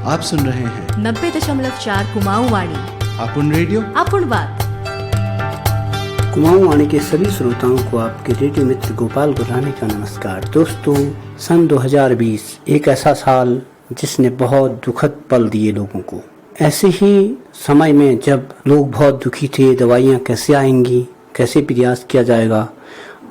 आप सुन रहे हैं 90.4 कुमाऊं वाणी। अपुन रेडियो अपुन बात। कुमाऊं वाणी के सभी श्रोताओं को आपके रेडियो मित्र गोपाल गुरानी का नमस्कार। दोस्तों, सन 2020 एक ऐसा साल जिसने बहुत दुखद पल दिए लोगों को। ऐसे ही समय में जब लोग बहुत दुखी थे, दवाइयाँ कैसे आएंगी, कैसे प्रयास किया जाएगा,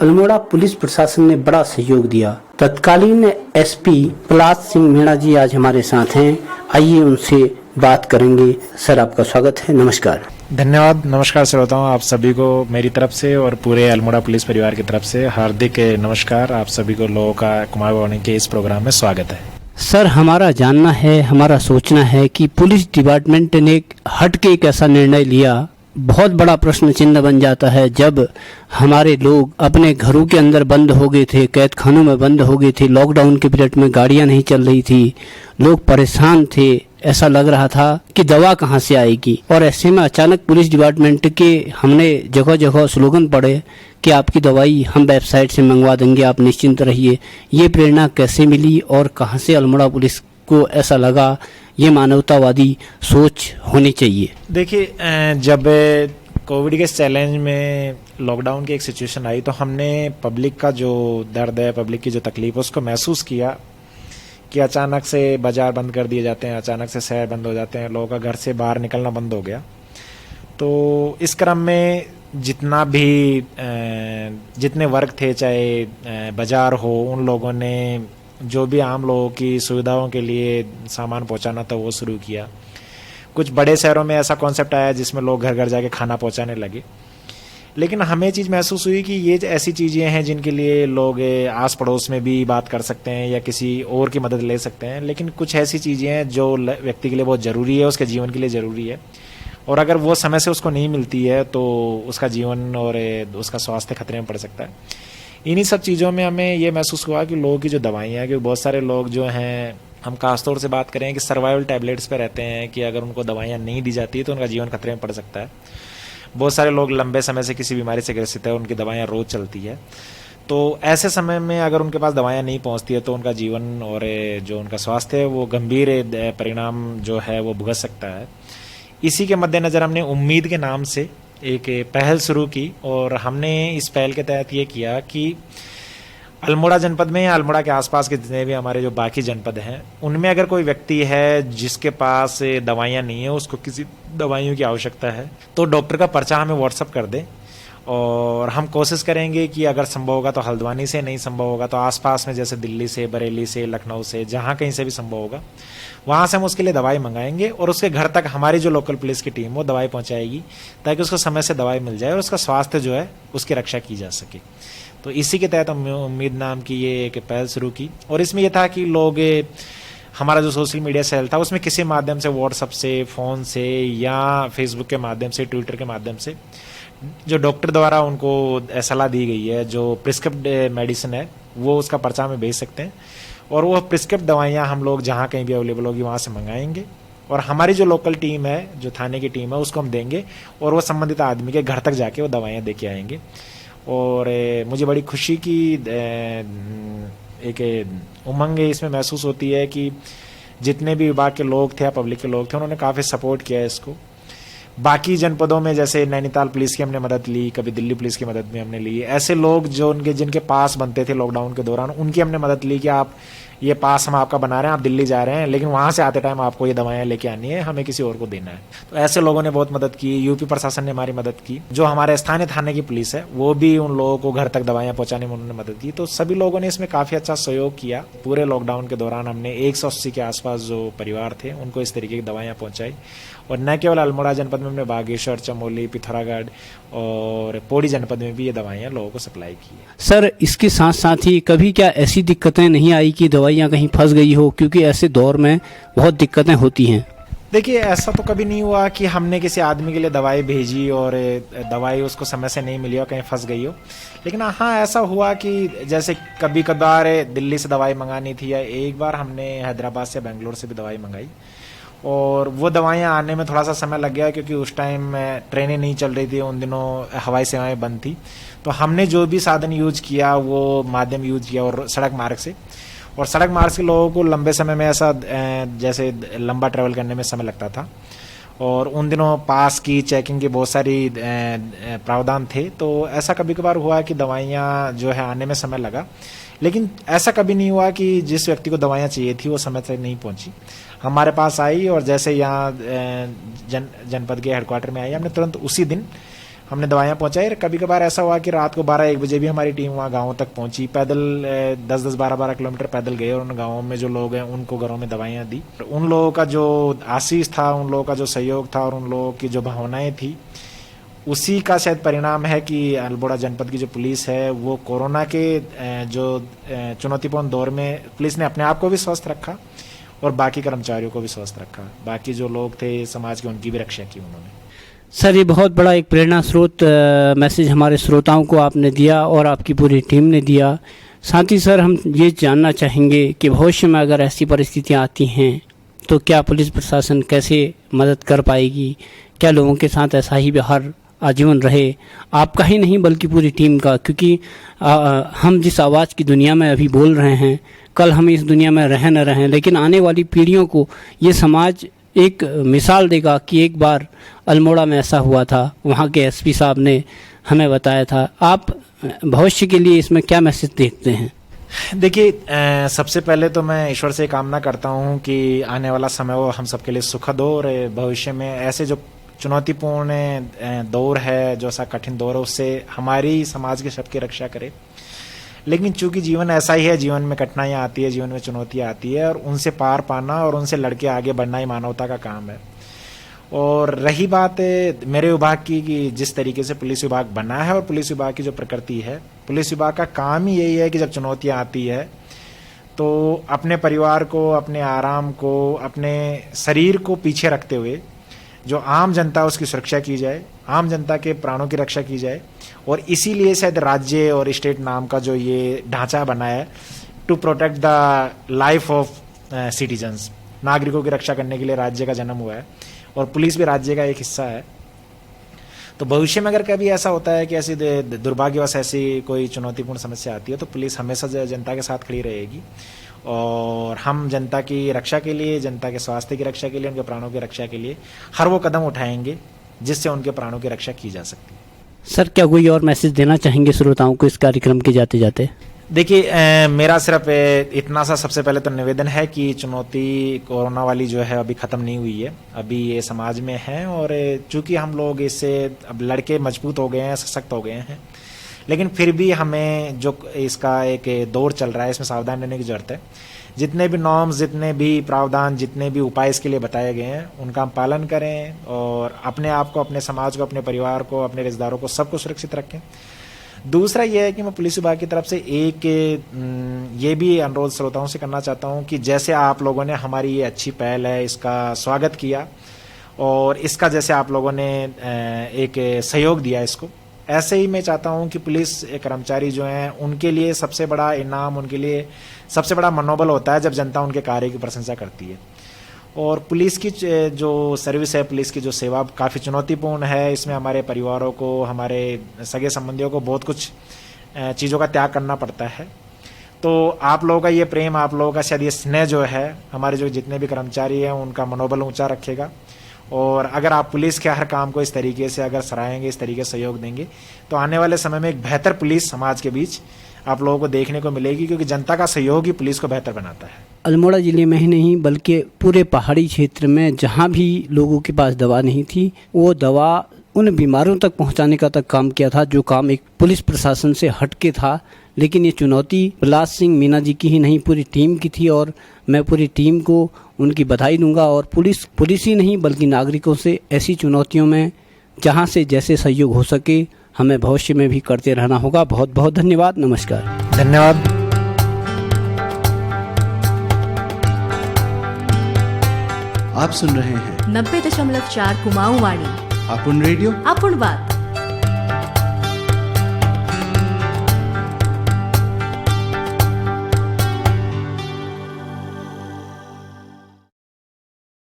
अल्मोड़ा पुलिस प्रशासन ने बड़ा सहयोग दिया। तत्कालीन एसपी प्रहलाद सिंह मीणा जी आज हमारे साथ हैं। आइए उनसे बात करेंगे। सर, आपका स्वागत है। नमस्कार। धन्यवाद। नमस्कार श्रोताओं, आप सभी को मेरी तरफ से और पूरे अल्मोड़ा पुलिस परिवार की तरफ से हार्दिक नमस्कार। आप सभी को लोगों का कुमाऊं वाणी के इस प्रोग्राम में स्वागत है। सर, हमारा जानना है, हमारा सोचना है कि पुलिस डिपार्टमेंट ने हट के एक ऐसा निर्णय लिया, बहुत बड़ा प्रश्न चिन्ह बन जाता है। जब हमारे लोग अपने घरों के अंदर बंद हो गए थे, कैद खानों में बंद हो गए थे, लॉकडाउन के पीरियड में गाड़ियां नहीं चल रही थी, लोग परेशान थे, ऐसा लग रहा था कि दवा कहां से आएगी। और ऐसे में अचानक पुलिस डिपार्टमेंट के हमने जगह जगह स्लोगन पढ़े कि आपकी दवाई हम वेबसाइट से मंगवा देंगे, आप निश्चिंत रहिए। ये प्रेरणा कैसे मिली और कहां से अल्मोड़ा पुलिस को ऐसा लगा ये मानवतावादी सोच होनी चाहिए? देखिए, जब कोविड के चैलेंज में लॉकडाउन की एक सिचुएशन आई तो हमने पब्लिक का जो दर्द है, पब्लिक की जो तकलीफ है, उसको महसूस किया कि अचानक से बाजार बंद कर दिए जाते हैं, अचानक से शहर बंद हो जाते हैं, लोगों का घर से बाहर निकलना बंद हो गया। तो इस क्रम में जितने वर्ग थे, चाहे बाजार हो, उन लोगों ने जो भी आम लोगों की सुविधाओं के लिए सामान पहुंचाना था वो शुरू किया। कुछ बड़े शहरों में ऐसा कॉन्सेप्ट आया जिसमें लोग घर घर जाके खाना पहुंचाने लगे। लेकिन हमें चीज़ महसूस हुई कि ये ऐसी चीज़ें हैं जिनके लिए लोग आस पड़ोस में भी बात कर सकते हैं या किसी और की मदद ले सकते हैं। लेकिन कुछ ऐसी चीज़ें हैं जो व्यक्ति के लिए बहुत ज़रूरी है, उसके जीवन के लिए ज़रूरी है, और अगर वो समय से उसको नहीं मिलती है तो उसका जीवन और उसका स्वास्थ्य खतरे में पड़ सकता है। इन्हीं सब चीज़ों में हमें ये महसूस हुआ कि लोगों की जो दवाइयाँ हैं, क्योंकि बहुत सारे लोग जो हैं, हम खासतौर से बात करें कि सर्वाइवल टैबलेट्स पे रहते हैं कि अगर उनको दवाइयाँ नहीं दी जाती तो उनका जीवन खतरे में पड़ सकता है। बहुत सारे लोग लंबे समय से किसी बीमारी से ग्रसित है, उनकी दवाइयाँ रोज़ चलती है। तो ऐसे समय में अगर उनके पास दवाइयाँ नहीं पहुँचती है तो उनका जीवन और जो उनका स्वास्थ्य है वो गंभीर परिणाम जो है वो भुगत सकता है। इसी के मद्देनज़र हमने उम्मीद के नाम से एक पहल शुरू की, और हमने इस पहल के तहत ये किया कि अल्मोड़ा जनपद में या अल्मोड़ा के आसपास के जितने भी हमारे जो बाकी जनपद हैं, उनमें अगर कोई व्यक्ति है जिसके पास दवाइयाँ नहीं है, उसको किसी दवाइयों की आवश्यकता है, तो डॉक्टर का पर्चा हमें व्हाट्सअप कर दें, और हम कोशिश करेंगे कि अगर संभव होगा तो हल्द्वानी से, नहीं संभव होगा तो आसपास में जैसे दिल्ली से, बरेली से, लखनऊ से, जहाँ कहीं से भी संभव होगा वहाँ से हम उसके लिए दवाई मंगाएंगे और उसके घर तक हमारी जो लोकल पुलिस की टीम वो दवाई पहुँचाएगी ताकि उसको समय से दवाई मिल जाए और उसका स्वास्थ्य जो है उसकी रक्षा की जा सके। तो इसी के तहत हम उम्मीद नाम की ये एक पहल शुरू की, और इसमें यह था कि लोग हमारा जो सोशल मीडिया सेल था उसमें किसी माध्यम से, व्हाट्सएप से, फ़ोन से या फेसबुक के माध्यम से, ट्विटर के माध्यम से, जो डॉक्टर द्वारा उनको सलाह दी गई है, जो प्रिस्क्रिप्ट मेडिसिन है, वो उसका पर्चा में भेज सकते हैं, और वो प्रिस्क्रिप्ट दवाइयाँ हम लोग जहाँ कहीं भी अवेलेबल होगी वहाँ से मंगाएंगे, और हमारी जो लोकल टीम है, जो थाने की टीम है, उसको हम देंगे और वो संबंधित आदमी के घर तक जाके वो दवाइयाँ दे के आएंगे। और मुझे बड़ी खुशी की एक उमंग इसमें महसूस होती है कि जितने भी विभाग के लोग थे या पब्लिक के लोग थे, उन्होंने काफ़ी सपोर्ट किया है इसको। बाकी जनपदों में जैसे नैनीताल पुलिस की हमने मदद ली, कभी दिल्ली पुलिस की मदद भी हमने ली। ऐसे लोग जो जिनके पास बनते थे लॉकडाउन के दौरान, उनकी हमने मदद ली कि आप ये पास हम आपका बना रहे हैं, आप दिल्ली जा रहे हैं, लेकिन वहाँ से आते टाइम आपको ये दवाइयाँ लेके आनी है, हमें किसी और को देना है। तो ऐसे लोगों ने बहुत मदद की। यूपी प्रशासन ने हमारी मदद की। जो हमारे स्थानीय थाने की पुलिस है वो भी उन लोगों को घर तक दवाइयाँ पहुँचाने में उन्होंने मदद की। तो सभी लोगों ने इसमें काफ़ी अच्छा सहयोग किया। पूरे लॉकडाउन के दौरान हमने 180 के आसपास जो परिवार थे उनको इस तरीके की दवाइयाँ पहुँचाई, और न केवल अल्मोड़ा जनपद में हमने बागेश्वर, चमोली, पिथौरागढ़ और पौड़ी जनपद में भी ये दवाइयाँ लोगों को सप्लाई की है। सर, इसके साथ साथ ही कभी क्या ऐसी दिक्कतें नहीं आई कि दवाइयाँ कहीं फंस गई हो, क्योंकि ऐसे दौर में बहुत दिक्कतें होती हैं? देखिए, ऐसा तो कभी नहीं हुआ कि हमने किसी आदमी के लिए दवाई भेजी और दवाई उसको समय से नहीं मिली और कहीं फंस गई हो। लेकिन हाँ, ऐसा हुआ कि जैसे कभी कभार दिल्ली से दवाई मंगानी थी, या एक बार हमने हैदराबाद से, बेंगलोर से भी दवाई मंगाई, और वो दवाइयाँ आने में थोड़ा सा समय लग गया क्योंकि उस टाइम ट्रेनें नहीं चल रही थी, उन दिनों हवाई सेवाएं बंद थी। तो हमने जो भी साधन यूज किया वो माध्यम यूज किया और सड़क मार्ग से, और सड़क मार्ग के लोगों को लंबे समय में ऐसा जैसे लंबा ट्रैवल करने में समय लगता था, और उन दिनों पास की चेकिंग की बहुत सारी प्रावधान थे, तो ऐसा कभी कभार हुआ कि दवाइयाँ जो है आने में समय लगा, लेकिन ऐसा कभी नहीं हुआ कि जिस व्यक्ति को दवाइयाँ चाहिए थी वो समय तक नहीं पहुंची। हमारे पास आई और जैसे यहाँ जनपद के हेडक्वार्टर में आई, हमने तुरंत उसी दिन हमने दवाइयाँ पहुँचाई। कभी कभार ऐसा हुआ कि रात को 12-1 बजे भी हमारी टीम वहाँ गाँव तक पहुँची, पैदल 10-10, 12-12 किलोमीटर पैदल गए और उन गाँवों में जो लोग हैं उनको घरों में दवाइयाँ दी। उन लोगों का जो आशीष था, उन लोगों का जो सहयोग था और उन लोगों की जो भावनाएं थी, उसी का शायद परिणाम है कि अल्मोड़ा जनपद की जो पुलिस है वो कोरोना के जो चुनौतीपूर्ण दौर में पुलिस ने अपने आप को भी स्वस्थ रखा और बाकी कर्मचारियों को भी स्वस्थ रखा। बाकी जो लोग थे समाज के, उनकी भी रक्षा की उन्होंने। सर, ये बहुत बड़ा एक प्रेरणा स्रोत मैसेज हमारे श्रोताओं को आपने दिया और आपकी पूरी टीम ने दिया। साथ ही सर, हम ये जानना चाहेंगे कि भविष्य में अगर ऐसी परिस्थितियाँ आती हैं तो क्या पुलिस प्रशासन कैसे मदद कर पाएगी? क्या लोगों के साथ ऐसा ही व्यवहार आजीवन रहे, आपका ही नहीं बल्कि पूरी टीम का? क्योंकि हम जिस आवाज़ की दुनिया में अभी बोल रहे हैं, कल हम इस दुनिया में रह न रहें, लेकिन आने वाली पीढ़ियों को ये समाज एक मिसाल देगा कि एक बार अल्मोड़ा में ऐसा हुआ था, वहाँ के एसपी साहब ने हमें बताया था। आप भविष्य के लिए इसमें क्या मैसेज देखते हैं? देखिए, सबसे पहले तो मैं ईश्वर से कामना करता हूँ कि आने वाला समय वो हम सबके लिए सुखद हो और भविष्य में ऐसे जो चुनौतीपूर्ण दौर है, जो ऐसा कठिन दौर है, उससे हमारी समाज के सबकी रक्षा करे। लेकिन चूंकि जीवन ऐसा ही है, जीवन में कठिनाइयाँ आती है, जीवन में चुनौतियाँ आती है और उनसे पार पाना और उनसे लड़के आगे बढ़ना ही मानवता का काम है। और रही बात मेरे विभाग की कि जिस तरीके से पुलिस विभाग बना है और पुलिस विभाग की जो प्रकृति है, पुलिस विभाग का काम ही यही है कि जब चुनौतियाँ आती है तो अपने परिवार को, अपने आराम को, अपने शरीर को पीछे रखते हुए जो आम जनता उसकी सुरक्षा की जाए, आम जनता के प्राणों की रक्षा की जाए। और इसीलिए शायद राज्य और स्टेट नाम का जो ये ढांचा बना है, to protect the life of citizens, नागरिकों की रक्षा करने के लिए राज्य का जन्म हुआ है और पुलिस भी राज्य का एक हिस्सा है। तो भविष्य में अगर कभी ऐसा होता है कि ऐसी दुर्भाग्यवश ऐसी कोई चुनौतीपूर्ण समस्या आती है तो पुलिस हमेशा जनता के साथ खड़ी रहेगी और हम जनता की रक्षा के लिए, जनता के स्वास्थ्य की रक्षा के लिए, उनके प्राणों की रक्षा के लिए हर वो कदम उठाएंगे जिससे उनके प्राणों की रक्षा की जा सकती है। सर, क्या कोई और मैसेज देना चाहेंगे श्रोताओं को इस कार्यक्रम के जाते जाते? देखिए, मेरा सिर्फ इतना सा सबसे पहले तो निवेदन है कि चुनौती कोरोना वाली जो है अभी ख़त्म नहीं हुई है, अभी ये समाज में है और चूंकि हम लोग इससे अब लड़के मजबूत हो गए हैं, सशक्त हो गए हैं, लेकिन फिर भी हमें जो इसका एक दौर चल रहा है इसमें सावधान रहने की ज़रूरत है। जितने भी नॉर्म्स, जितने भी प्रावधान, जितने भी उपाय इसके लिए बताए गए हैं उनका हम पालन करें और अपने आप को, अपने समाज को, अपने परिवार को, अपने रिश्तेदारों को, सबको सुरक्षित रखें। दूसरा यह है कि मैं पुलिस विभाग की तरफ से एक ये भी अनुरोध श्रोताओं से करना चाहता हूं कि जैसे आप लोगों ने हमारी ये अच्छी पहल है इसका स्वागत किया और इसका जैसे आप लोगों ने एक सहयोग दिया इसको, ऐसे ही मैं चाहता हूं कि पुलिस कर्मचारी जो हैं उनके लिए सबसे बड़ा इनाम, उनके लिए सबसे बड़ा मनोबल होता है जब जनता उनके कार्य की प्रशंसा करती है। और पुलिस की जो सर्विस है, पुलिस की जो सेवा काफ़ी चुनौतीपूर्ण है, इसमें हमारे परिवारों को, हमारे सगे संबंधियों को बहुत कुछ चीज़ों का त्याग करना पड़ता है। तो आप लोगों का ये प्रेम, आप लोगों का शायद ये स्नेह जो है हमारे जो जितने भी कर्मचारी हैं उनका मनोबल ऊंचा रखेगा। और अगर आप पुलिस के हर काम को इस तरीके से अगर सराहेंगे, इस तरीके से सहयोग देंगे तो आने वाले समय में एक बेहतर पुलिस समाज के बीच आप लोगों को देखने को मिलेगी, क्योंकि जनता का सहयोग ही पुलिस को बेहतर बनाता है। अल्मोड़ा ज़िले में ही नहीं बल्कि पूरे पहाड़ी क्षेत्र में जहाँ भी लोगों के पास दवा नहीं थी, वो दवा उन बीमारों तक पहुँचाने का तक काम किया था, जो काम एक पुलिस प्रशासन से हटके था। लेकिन ये चुनौती बिलास सिंह मीना जी की ही नहीं, पूरी टीम की थी और मैं पूरी टीम को उनकी बधाई दूंगा। और पुलिस ही नहीं बल्कि नागरिकों से ऐसी चुनौतियों में जहाँ से जैसे सहयोग हो सके हमें भविष्य में भी करते रहना होगा। बहुत बहुत धन्यवाद। नमस्कार। धन्यवाद। आप सुन रहे हैं 90.4 कुमाऊं वाणी। आपण रेडियो, आपण बात।